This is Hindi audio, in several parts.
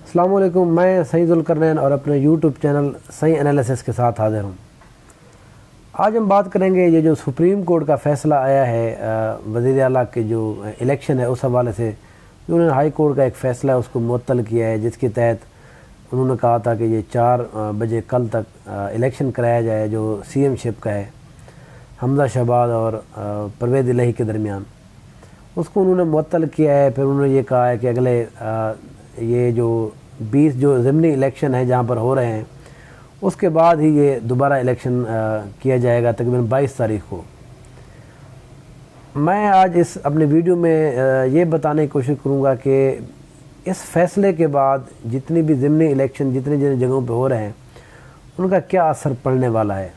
अस्सलाम वालेकुम। मैं सईद ज़ुल्करनैन और अपने यूट्यूब चैनल सही एनालिसिस के साथ हाज़िर हूँ। आज हम बात करेंगे ये जो सुप्रीम कोर्ट का फ़ैसला आया है वज़ीर आला के जो इलेक्शन है उस हवाले से, जो उन्होंने हाई कोर्ट का एक फ़ैसला है उसको मुअत्तल किया है, जिसके तहत उन्होंने कहा था कि ये 4 बजे कल तक इलेक्शन कराया जाए जो सीएम शिप का है हमज़ा शहबाज और परवेज़ इलाही के दरमियान। उसको उन्होंने मुअत्तल किया है। फिर उन्होंने ये कहा है कि अगले ये जो 20 जो ज़िमनी इलेक्शन है जहाँ पर हो रहे हैं उसके बाद ही ये दोबारा इलेक्शन किया जाएगा तकरीबन 22 तारीख को। मैं आज इस अपने वीडियो में ये बताने की कोशिश करूँगा कि इस फ़ैसले के बाद जितनी भी ज़िमनी इलेक्शन जितनी जितनी जगहों पे हो रहे हैं उनका क्या असर पड़ने वाला है।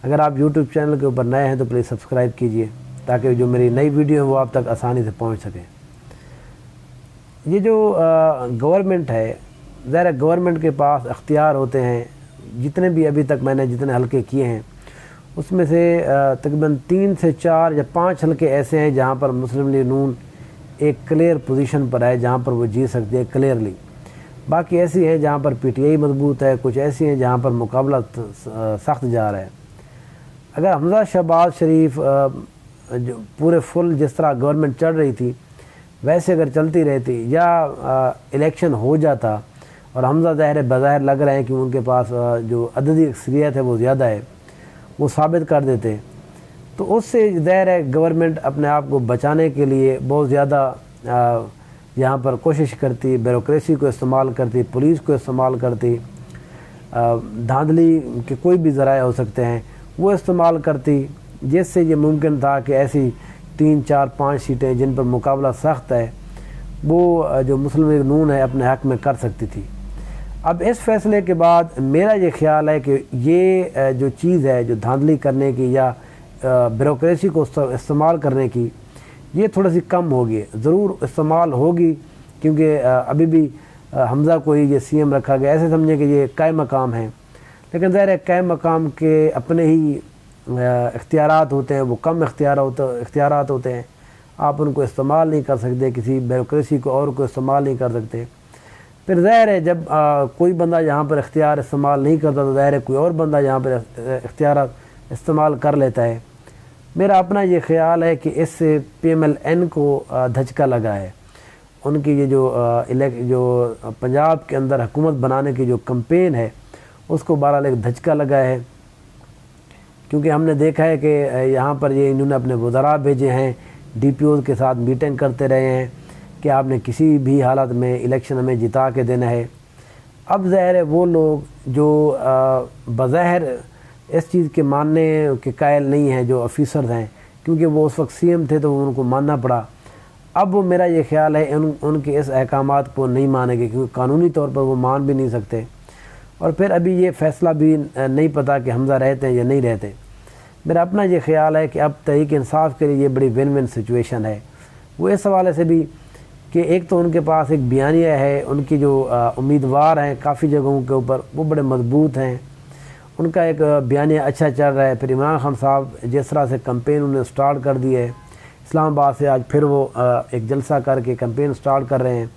अगर आप यूट्यूब चैनल के ऊपर नए हैं तो प्लीज़ सब्सक्राइब कीजिए ताकि जो मेरी नई वीडियो है वो आप तक आसानी से पहुँच सके। ये जो गवर्नमेंट है, ज़ाहिर है गवर्नमेंट के पास अख्तियार होते हैं। जितने भी अभी तक मैंने जितने हलके किए हैं उसमें से तकरीबन 3 से 4 या 5 हलके ऐसे हैं जहाँ पर मुस्लिम लीग नून एक क्लियर पोजीशन पर है, जहाँ पर वो जीत सकती है क्लियरली। बाकी ऐसी हैं जहाँ पर पीटीआई मजबूत है, कुछ ऐसी हैं जहाँ पर मुकाबला सख्त जा रहा है। अगर हमज़ा शहबाज शरीफ जो पूरे फुल जिस तरह गवर्नमेंट चल रही थी वैसे अगर चलती रहती या इलेक्शन हो जाता और हमज़ा बज़ाहिर लग रहे हैं कि उनके पास जो अददी अक्सरियत है वो ज़्यादा है, वो साबित कर देते तो उससे ज़ाहिर है गवर्नमेंट अपने आप को बचाने के लिए बहुत ज़्यादा यहाँ पर कोशिश करती, ब्यूरोक्रेसी को इस्तेमाल करती, पुलिस को इस्तेमाल करती, धांधली के कोई भी ज़राए हो सकते हैं वो इस्तेमाल करती, जिससे ये मुमकिन था कि ऐसी 3, 4, 5 सीटें जिन पर मुकाबला सख्त है वो जो मुस्लिम लीग नून है अपने हक़ में कर सकती थी। अब इस फ़ैसले के बाद मेरा ये ख़्याल है कि ये जो चीज़ है जो धांधली करने की या ब्यूरोक्रेसी को इस्तेमाल करने की, ये थोड़ी सी कम होगी। ज़रूर इस्तेमाल होगी क्योंकि अभी भी हमज़ा को ही ये सीएम रखा गया, ऐसे समझें कि ये कायम मकाम है। लेकिन ज़ाहिर है कायम मकाम के अपने ही इख्तियारात होते हैं, वो कम इख्तियारात होते हैं, आप उनको इस्तेमाल नहीं कर सकते, किसी ब्यूरोक्रेसी को और को इस्तेमाल नहीं कर सकते। फिर ज़ाहिर है जब कोई बंदा यहाँ पर इख्तियार इस्तेमाल नहीं करता तो ज़ाहिर है कोई और बंदा यहाँ पर इख्तियार इस्तेमाल कर लेता है। मेरा अपना ये ख्याल है कि इससे PMLN को धचका लगा है। उनकी ये जो पंजाब के अंदर हुकूमत बनाने की जो कैंपेन है उसको बहरहाल एक धचका लगा है, क्योंकि हमने देखा है कि यहाँ पर ये इन्होंने अपने वज़रा भेजे हैं, DPOs के साथ मीटिंग करते रहे हैं कि आपने किसी भी हालत में इलेक्शन हमें जिता के देना है। अब ज़ाहिर है वो लोग जो बज़ाहिर इस चीज़ के मानने के कायल नहीं हैं, जो ऑफिसर्स हैं, क्योंकि वो उस वक्त सीएम थे तो उनको मानना पड़ा। अब वो मेरा ये ख्याल है उनके इस अहकामात को नहीं मानेंगे क्योंकि कानूनी तौर पर वो मान भी नहीं सकते। और फिर अभी ये फ़ैसला भी नहीं पता कि हमज़ा रहते हैं या नहीं रहते। मेरा अपना ये ख्याल है कि अब तहरीक इंसाफ के लिए ये बड़ी विन विन सिचुएशन है। वो इस हवाले से भी कि एक तो उनके पास एक बयानिया है, उनकी जो उम्मीदवार हैं काफ़ी जगहों के ऊपर वो बड़े मजबूत हैं, उनका एक बयानिया अच्छा चल रहा है। फिर इमरान खान साहब जिस तरह से कैंपेन उन्होंने स्टार्ट कर दी है, इस्लामाबाद से आज फिर वो एक जलसा करके कैंपेन स्टार्ट कर रहे हैं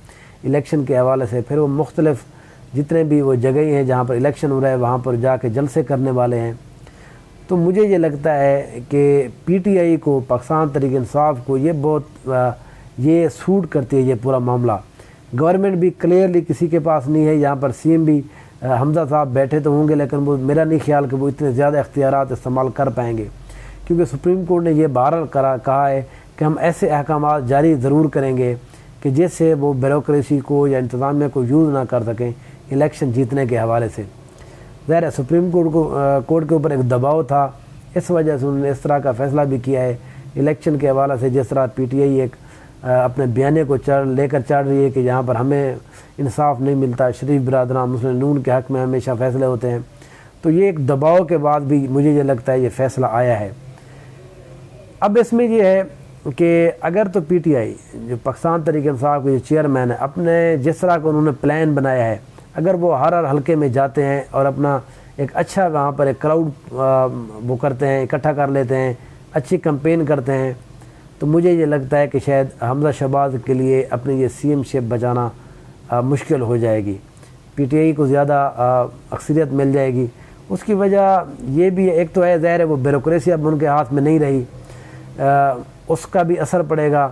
इलेक्शन के हवाले से। फिर वो मुख्तलिफ़ जितने भी वो जगह हैं जहाँ पर इलेक्शन हो रहा है वहाँ पर जाके जलसे करने वाले हैं। तो मुझे ये लगता है कि PTI को, पाकिस्तान तहरीक इंसाफ को ये बहुत ये सूट करती है ये पूरा मामला। गवर्नमेंट भी क्लियरली किसी के पास नहीं है, यहाँ पर सीएम भी हमज़ा साहब बैठे तो होंगे लेकिन वो मेरा नहीं ख्याल कि वो इतने ज़्यादा इख्तियारात इस्तेमाल कर पाएंगे, क्योंकि सुप्रीम कोर्ट ने ये बहरहाल कहा है कि हम ऐसे अहकामात जारी ज़रूर करेंगे कि जिससे वो ब्यूरोक्रेसी को या इंतज़ामिया को यूज़ ना कर सकें इलेक्शन जीतने के हवाले से। ज़ाहिर है सुप्रीम कोर्ट के ऊपर एक दबाव था, इस वजह से उन्होंने इस तरह का फ़ैसला भी किया है इलेक्शन के हवाले से। जिस तरह PTI एक अपने बयाने को लेकर चढ़ रही है कि यहाँ पर हमें इंसाफ नहीं मिलता, शरीफ बिरादरान मुस्लिम नून के हक़ में हमेशा फ़ैसले होते हैं, तो ये एक दबाव के बाद भी मुझे ये लगता है ये फ़ैसला आया है। अब इसमें ये है कि अगर तो PTI जो पाकिस्तान तहरीक इंसाफ के जो चेयरमैन है अपने जिस तरह का उन्होंने प्लान बनाया है, अगर वो हर हलके में जाते हैं और अपना एक अच्छा वहाँ पर एक क्राउड वो करते हैं, इकट्ठा कर लेते हैं, अच्छी कैंपेन करते हैं, तो मुझे ये लगता है कि शायद हमज़ा शहबाज के लिए अपनी ये सीएम शिप बचाना मुश्किल हो जाएगी, पीटीआई को ज़्यादा अक्सरियत मिल जाएगी। उसकी वजह ये भी है, एक तो है ज़ाहिर है वो ब्यूरोक्रेसी अब उनके हाथ में नहीं रही, उसका भी असर पड़ेगा।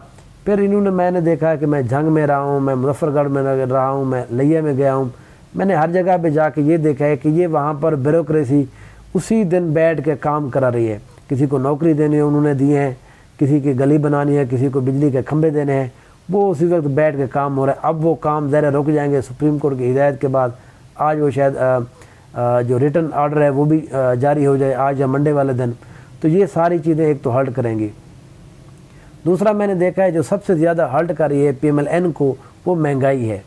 फिर इन्होंने, मैंने देखा है कि मैं जंग में रहा हूँ, मैं मुजफ्फरगढ़ में रहा हूँ, मैं लिया में गया हूँ, मैंने हर जगह पे जाके ये देखा है कि ये वहाँ पर ब्यूरोक्रेसी उसी दिन बैठ के काम करा रही है। किसी को नौकरी देनी है उन्होंने दी है, किसी की गली बनानी है, किसी को बिजली के खंभे देने हैं, वो उसी वक्त बैठ के काम हो रहा है। अब वो काम ज़रा रुक जाएंगे सुप्रीम कोर्ट की हिदायत के बाद। आज वो शायद जो रिटर्न ऑर्डर है वो भी जारी हो जाए आज या मंडे वाले दिन। तो ये सारी चीज़ें एक तो हर्ट करेंगी। दूसरा मैंने देखा है जो सबसे ज़्यादा हर्ट कर रही है PMLN को, वो महंगाई है।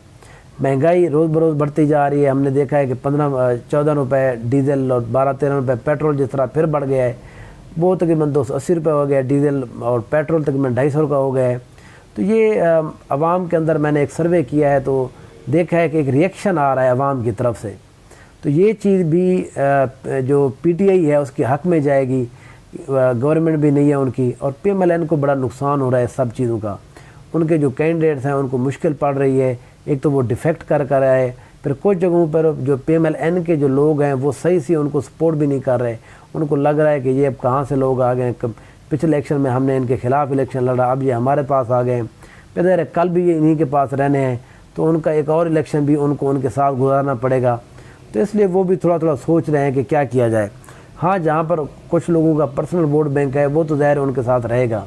महंगाई रोज़ बरोज़ बढ़ती जा रही है। हमने देखा है कि 15-14 रुपये डीजल और 12-13 रुपये पेट्रोल जिस तरह फिर बढ़ गया है, वो तकरीबन 280 रुपये हो गया डीजल, और पेट्रोल तकरीबन 250 का हो गया है। तो ये आवाम के अंदर मैंने एक सर्वे किया है तो देखा है कि एक रिएक्शन आ रहा है आवाम की तरफ से। तो ये चीज़ भी जो PTI है उसके हक़ में जाएगी, गवर्नमेंट भी नहीं है उनकी, और PMLN को बड़ा नुकसान हो रहा है सब चीज़ों का। उनके जो कैंडिडेट्स हैं उनको मुश्किल पड़ रही है, एक तो वो डिफेक्ट कर आए, फिर कुछ जगहों पर जो PMLN के जो लोग हैं वो सही से उनको सपोर्ट भी नहीं कर रहे। उनको लग रहा है कि ये अब कहाँ से लोग आ गए, पिछले इलेक्शन में हमने इनके खिलाफ इलेक्शन लड़ा, अब ये हमारे पास आ गए, फिर कल भी ये इन्हीं के पास रहने हैं, तो उनका एक और इलेक्शन भी उनको उनके साथ गुजारना पड़ेगा। तो इसलिए वो भी थोड़ा थोड़ा सोच रहे हैं कि क्या किया जाए। हाँ, जहाँ पर कुछ लोगों का पर्सनल वोट बैंक है वो तो ज़ाहिर उनके साथ रहेगा।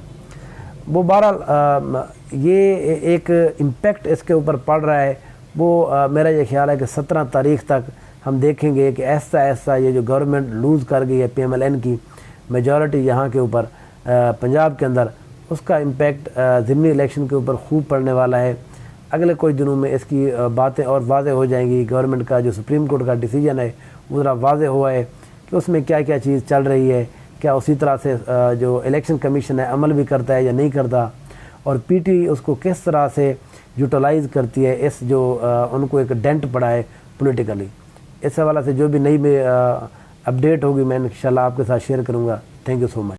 वो बहरहाल ये एक इम्पेक्ट इसके ऊपर पड़ रहा है। वो मेरा ये ख्याल है कि 17 तारीख तक हम देखेंगे कि ऐसा ऐसा ये जो गवर्नमेंट लूज़ कर गई है PMLN की मेजॉरिटी यहाँ के ऊपर पंजाब के अंदर, उसका इम्पेक्ट ज़िमनी इलेक्शन के ऊपर खूब पड़ने वाला है। अगले कुछ दिनों में इसकी बातें और वाज़ेह हो जाएंगी। गवर्नमेंट का जो सुप्रीम कोर्ट का डिसीजन है वो ज़रा वाज़ेह हुआ है कि उसमें क्या क्या चीज़ चल रही है, क्या उसी तरह से जो इलेक्शन कमीशन है अमल भी करता है या नहीं करता, और PTI उसको किस तरह से यूटिलाइज़ करती है, इस जो उनको एक डेंट पड़ा है पॉलिटिकली। इस हवाले से जो भी नई में अपडेट होगी मैं इंशाल्लाह आपके साथ शेयर करूँगा। Thank you so much.